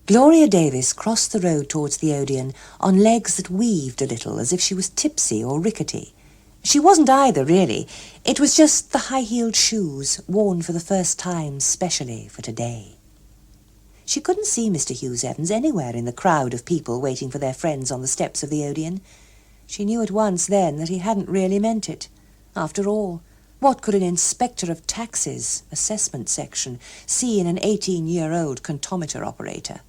Gloria Davis crossed the road towards the Odeon on legs that weaved a little as if she was tipsy or rickety. She wasn't either, really. It was just the high-heeled shoes worn for the first time specially for today. She couldn't see Mr. Hughes Evans anywhere in the crowd of people waiting for their friends on the steps of the Odeon. She knew at once then that he hadn't really meant it. After all, what could an inspector of taxes, assessment section, see in an 18-year-old comptometer operator?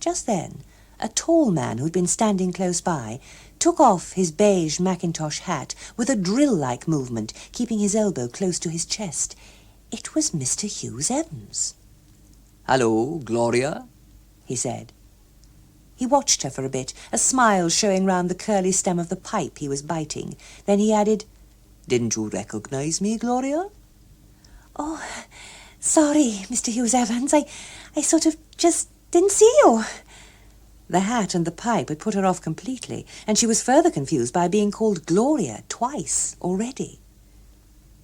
Just then, a tall man who'd been standing close by took off his beige Macintosh hat with a drill-like movement, keeping his elbow close to his chest. It was Mr. Hughes Evans. "Hello, Gloria," he said. He watched her for a bit, a smile showing round the curly stem of the pipe he was biting. Then he added, "Didn't you recognize me, Gloria?" "Oh, sorry, Mr. Hughes Evans. I sort of just didn't see you." The hat and the pipe had put her off completely, and she was further confused by being called Gloria twice already.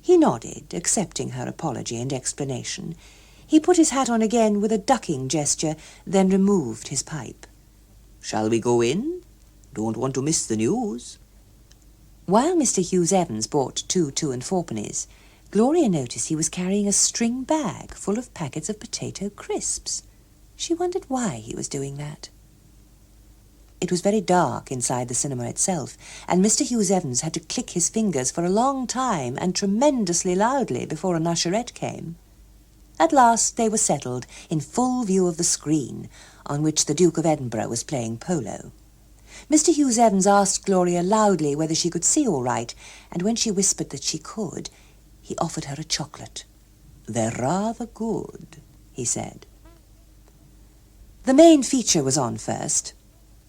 He nodded, accepting her apology and explanation. He put his hat on again with a ducking gesture, then removed his pipe. "Shall we go in? Don't want to miss the news." While Mr. Hughes Evans bought 2 and 4pennies, Gloria noticed he was carrying a string bag full of packets of potato crisps. She wondered why he was doing that. It was very dark inside the cinema itself, and Mr. Hughes Evans had to click his fingers for a long time and tremendously loudly before an usherette came. At last they were settled in full view of the screen, on which the Duke of Edinburgh was playing polo. Mr. Hughes Evans asked Gloria loudly whether she could see all right, and when she whispered that she could, he offered her a chocolate. "They're rather good," he said. The main feature was on first.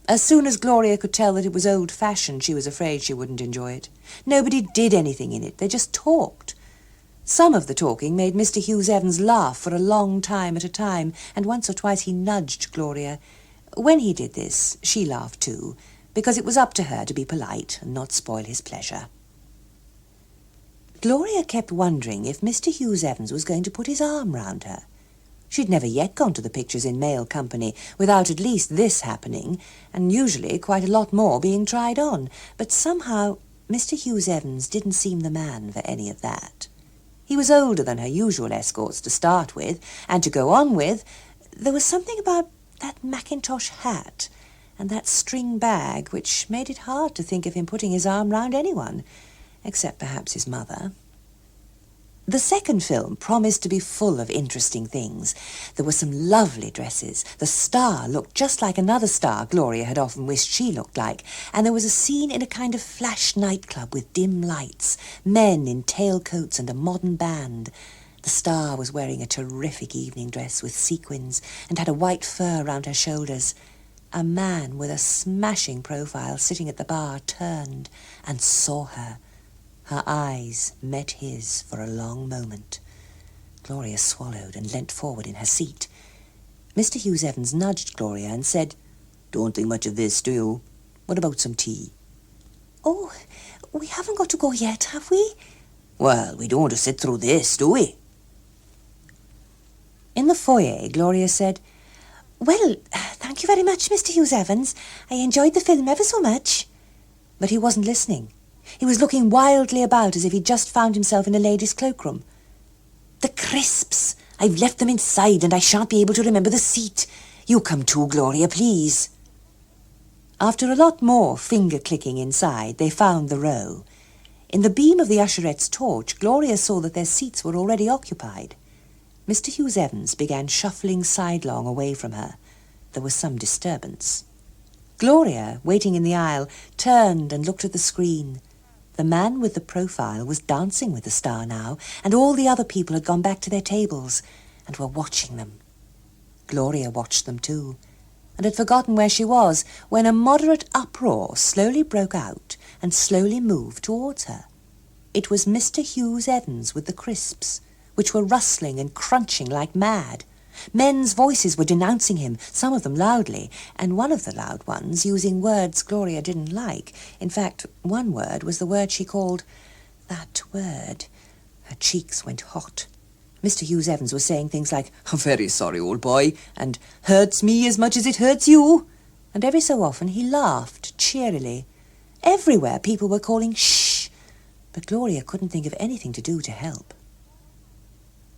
As soon as Gloria could tell that it was old-fashioned, she was afraid she wouldn't enjoy it. Nobody did anything in it. They just talked. Some of the talking made Mr. Hughes Evans laugh for a long time at a time, and once or twice he nudged Gloria. When he did this, she laughed too, because it was up to her to be polite and not spoil his pleasure. Gloria kept wondering if Mr. Hughes Evans was going to put his arm round her. She'd never yet gone to the pictures in male company without at least this happening, and usually quite a lot more being tried on. But somehow Mr. Hughes Evans didn't seem the man for any of that. He was older than her usual escorts to start with, and to go on with, there was something about that Macintosh hat and that string bag which made it hard to think of him putting his arm round anyone, except perhaps his mother. The second film promised to be full of interesting things. There were some lovely dresses. The star looked just like another star Gloria had often wished she looked like, and there was a scene in a kind of flash nightclub with dim lights, men in tailcoats and a modern band. The star was wearing a terrific evening dress with sequins and had a white fur round her shoulders. A man with a smashing profile sitting at the bar turned and saw her. Her eyes met his for a long moment. Gloria swallowed and leant forward in her seat. Mr. Hughes Evans nudged Gloria and said, "Don't think much of this, do you? What about some tea?" "Oh, we haven't got to go yet, have we?" "Well, we don't want to sit through this, do we?" In the foyer, Gloria said, "Well, thank you very much, Mr. Hughes Evans. I enjoyed the film ever so much." But he wasn't listening. He was looking wildly about as if he'd just found himself in a lady's cloakroom. "The crisps! I've left them inside and I shan't be able to remember the seat. You come too, Gloria, please." After a lot more finger-clicking inside, they found the row. In the beam of the usherette's torch, Gloria saw that their seats were already occupied. Mr. Hughes Evans began shuffling sidelong away from her. There was some disturbance. Gloria, waiting in the aisle, turned and looked at the screen. The man with the profile was dancing with the star now, and all the other people had gone back to their tables and were watching them. Gloria watched them too, and had forgotten where she was when a moderate uproar slowly broke out and slowly moved towards her. It was Mr. Hughes Evans with the crisps, which were rustling and crunching like mad. Men's voices were denouncing him, some of them loudly, and one of the loud ones using words Gloria didn't like. In fact, one word was the word she called that word. Her cheeks went hot. Mr. Hughes Evans was saying things like, "I'm very sorry, old boy," and "hurts me as much as it hurts you." And every so often he laughed cheerily. Everywhere people were calling "shh," but Gloria couldn't think of anything to do to help.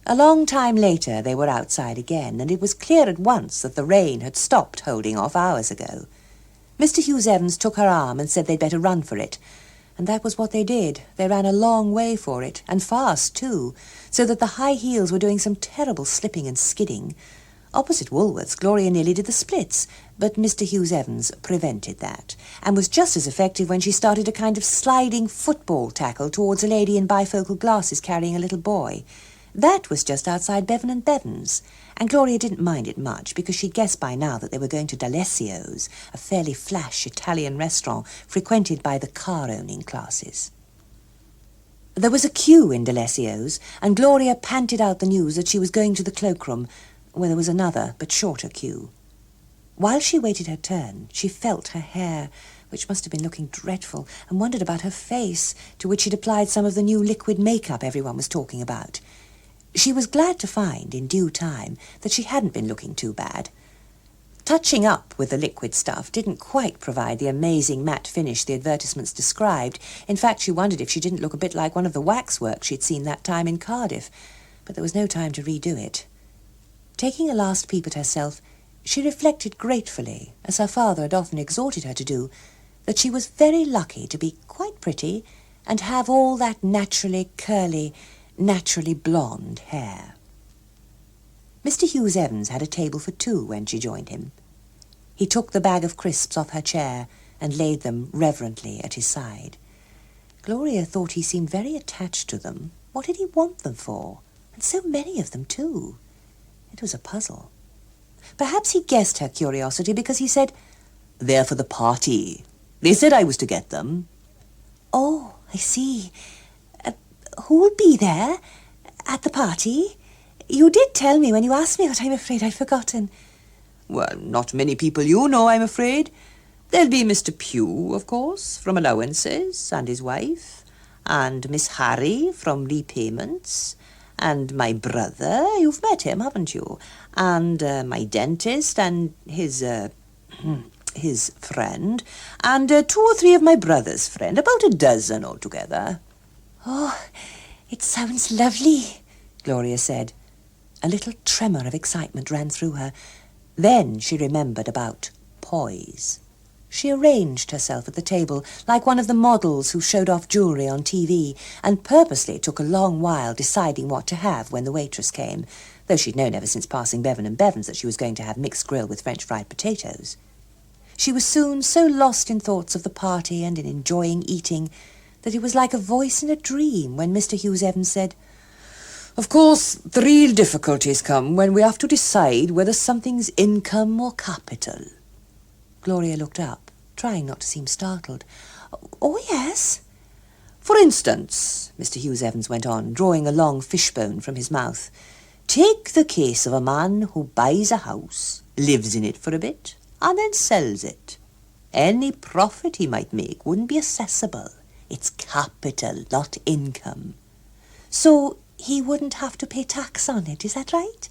A long time later they were outside again, and it was clear at once that the rain had stopped holding off hours ago. Mr. Hughes Evans took her arm and said they'd better run for it. And that was what they did. They ran a long way for it, and fast too, so that the high heels were doing some terrible slipping and skidding. Opposite Woolworths, Gloria nearly did the splits, but Mr. Hughes Evans prevented that, and was just as effective when she started a kind of sliding football tackle towards a lady in bifocal glasses carrying a little boy. That was just outside Bevan and Bevan's, and Gloria didn't mind it much because she'd guessed by now that they were going to D'Alessio's, a fairly flash Italian restaurant frequented by the car-owning classes. There was a queue in D'Alessio's, and Gloria panted out the news that she was going to the cloakroom, where there was another but shorter queue. While she waited her turn, she felt her hair, which must have been looking dreadful, and wondered about her face, to which she'd applied some of the new liquid makeup everyone was talking about. She was glad to find, in due time, that she hadn't been looking too bad. Touching up with the liquid stuff didn't quite provide the amazing matte finish the advertisements described. In fact, she wondered if she didn't look a bit like one of the waxworks she'd seen that time in Cardiff, but there was no time to redo it. Taking a last peep at herself, she reflected gratefully, as her father had often exhorted her to do, that she was very lucky to be quite pretty and have all that naturally curly, naturally blonde hair. Mr. Hughes Evans had a table for two when she joined him. He took the bag of crisps off her chair and laid them reverently at his side. Gloria thought he seemed very attached to them. What did he want them for? And so many of them, too. It was a puzzle. Perhaps he guessed her curiosity because he said, "They're for the party. They said I was to get them." "Oh, I see. Who'll be there at the party? You did tell me when you asked me, but I'm afraid I've forgotten." "Well, not many people you know, I'm afraid. There'll be Mr. Pugh, of course, from allowances, and his wife, and Miss Harry from repayments, and my brother, you've met him, haven't you? And my dentist and his friend, and 2 or 3 of my brother's friend, about a dozen altogether." "Oh, it sounds lovely," Gloria said. A little tremor of excitement ran through her. Then she remembered about poise. She arranged herself at the table like one of the models who showed off jewellery on TV, and purposely took a long while deciding what to have when the waitress came, though she'd known ever since passing Bevan and Bevan's that she was going to have mixed grill with French fried potatoes. She was soon so lost in thoughts of the party and in enjoying eating that it was like a voice in a dream when Mr. Hughes Evans said, "Of course, the real difficulties come when we have to decide whether something's income or capital." Gloria looked up, trying not to seem startled. "Oh, yes." "For instance," Mr. Hughes Evans went on, drawing a long fishbone from his mouth, "take the case of a man who buys a house, lives in it for a bit, and then sells it. Any profit he might make wouldn't be assessable. It's capital, not income." "So he wouldn't have to pay tax on it, is that right?"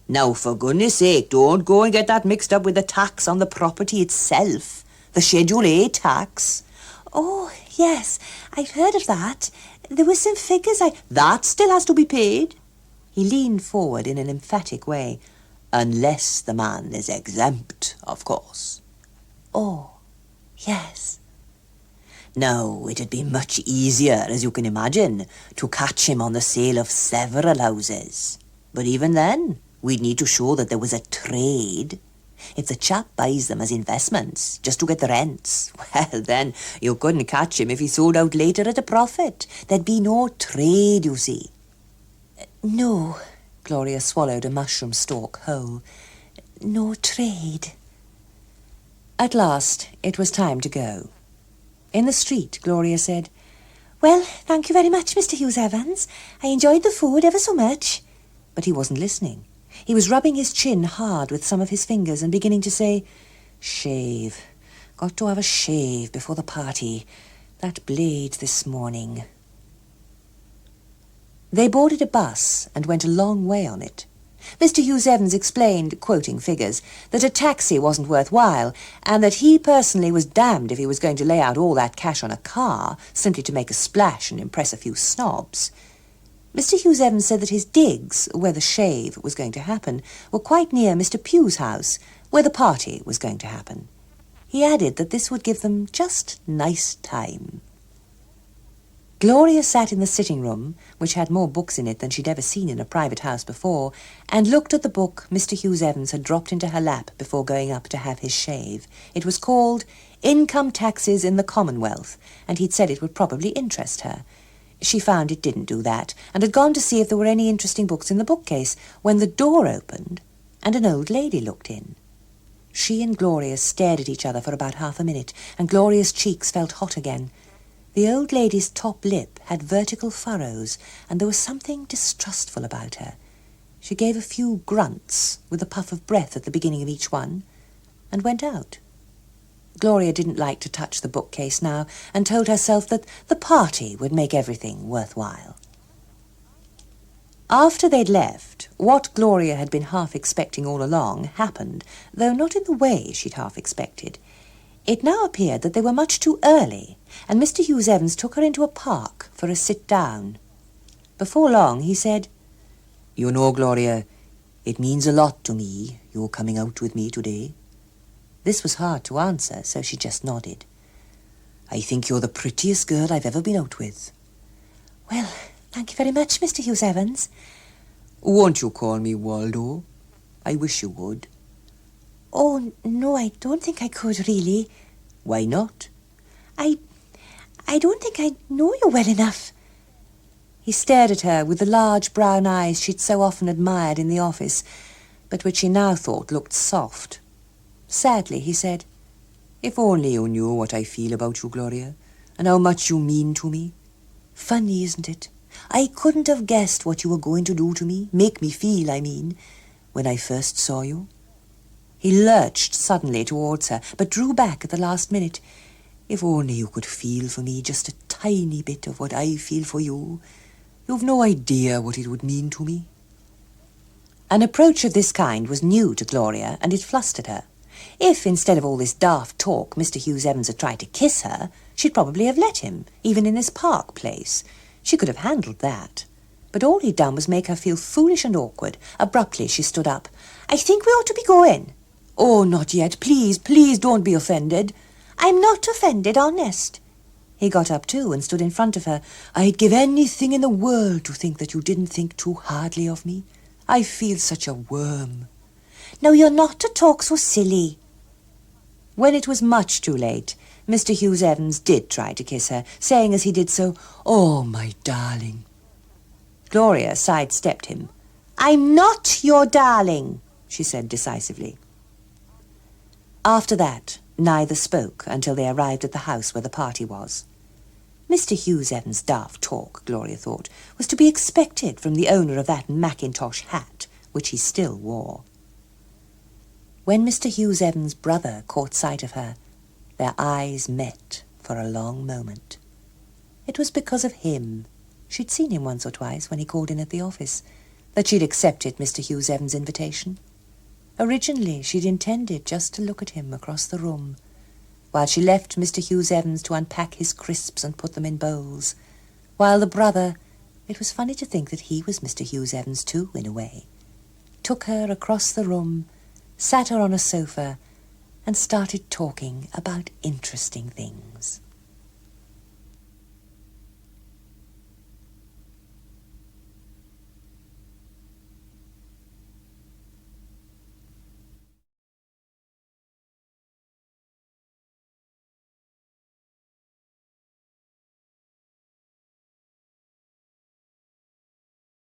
"Now, for goodness sake, don't go and get that mixed up with the tax on the property itself. The Schedule A tax." "Oh, yes, I've heard of that. There were some figures That still has to be paid." He leaned forward in an emphatic way. "Unless the man is exempt, of course." "Oh, yes." Now, it'd be much easier, as you can imagine, to catch him on the sale of several houses. But even then, we'd need to show that there was a trade. If the chap buys them as investments, just to get the rents, well, then you couldn't catch him if he sold out later at a profit. There'd be no trade, you see. "No," Gloria swallowed a mushroom stalk whole. "No trade." At last, it was time to go. In the street, Gloria said, "Well, thank you very much, Mr. Hughes Evans. I enjoyed the food ever so much." But he wasn't listening. He was rubbing his chin hard with some of his fingers and beginning to say, "Shave. Got to have a shave before the party. That blade this morning." They boarded a bus and went a long way on it. Mr. Hughes Evans explained, quoting figures, that a taxi wasn't worthwhile, and that he personally was damned if he was going to lay out all that cash on a car simply to make a splash and impress a few snobs. Mr. Hughes Evans said that his digs, where the shave was going to happen, were quite near Mr. Pugh's house, where the party was going to happen. He added that this would give them just nice time. Gloria sat in the sitting room, which had more books in it than she'd ever seen in a private house before, and looked at the book Mr. Hughes Evans had dropped into her lap before going up to have his shave. It was called Income Taxes in the Commonwealth, and he'd said it would probably interest her. She found it didn't do that, and had gone to see if there were any interesting books in the bookcase, when the door opened and an old lady looked in. She and Gloria stared at each other for about half a minute, and Gloria's cheeks felt hot again. The old lady's top lip had vertical furrows, and there was something distrustful about her. She gave a few grunts, with a puff of breath at the beginning of each one, and went out. Gloria didn't like to touch the bookcase now, and told herself that the party would make everything worthwhile. After they'd left, what Gloria had been half expecting all along happened, though not in the way she'd half expected. It now appeared that they were much too early, and Mr. Hughes Evans took her into a park for a sit-down. Before long he said, "You know, Gloria, it means a lot to me, your coming out with me today." This was hard to answer, so she just nodded. "I think you're the prettiest girl I've ever been out with." "Well, thank you very much, Mr. Hughes Evans." "Won't you call me Waldo? I wish you would." "Oh, no, I don't think I could, really." "Why not?" I don't think I know you well enough." He stared at her with the large brown eyes she'd so often admired in the office, but which she now thought looked soft. Sadly, he said, "If only you knew what I feel about you, Gloria, and how much you mean to me. Funny, isn't it? I couldn't have guessed what you were going to do to me, make me feel, I mean, when I first saw you." He lurched suddenly towards her, but drew back at the last minute. "If only you could feel for me just a tiny bit of what I feel for you. You've no idea what it would mean to me." An approach of this kind was new to Gloria, and it flustered her. If, instead of all this daft talk, Mr. Hughes Evans had tried to kiss her, she'd probably have let him, even in this park place. She could have handled that. But all he'd done was make her feel foolish and awkward. Abruptly she stood up. "I think we ought to be going." "Oh, not yet. Please, please don't be offended." "I'm not offended, honest." He got up too and stood in front of her. "I'd give anything in the world to think that you didn't think too hardly of me. I feel such a worm." "Now, you're not to talk so silly." When it was much too late, Mr. Hughes Evans did try to kiss her, saying as he did so, "Oh, my darling." Gloria sidestepped him. "I'm not your darling," she said decisively. After that, neither spoke until they arrived at the house where the party was. Mr. Hughes Evans' daft talk, Gloria thought, was to be expected from the owner of that Mackintosh hat, which he still wore. When Mr. Hughes Evans' brother caught sight of her, their eyes met for a long moment. It was because of him. She'd seen him once or twice when he called in at the office, that she'd accepted Mr. Hughes Evans' invitation. Originally, she'd intended just to look at him across the room, while she left Mr. Hughes Evans to unpack his crisps and put them in bowls, while the brother, it was funny to think that he was Mr. Hughes Evans too, in a way, took her across the room, sat her on a sofa, and started talking about interesting things.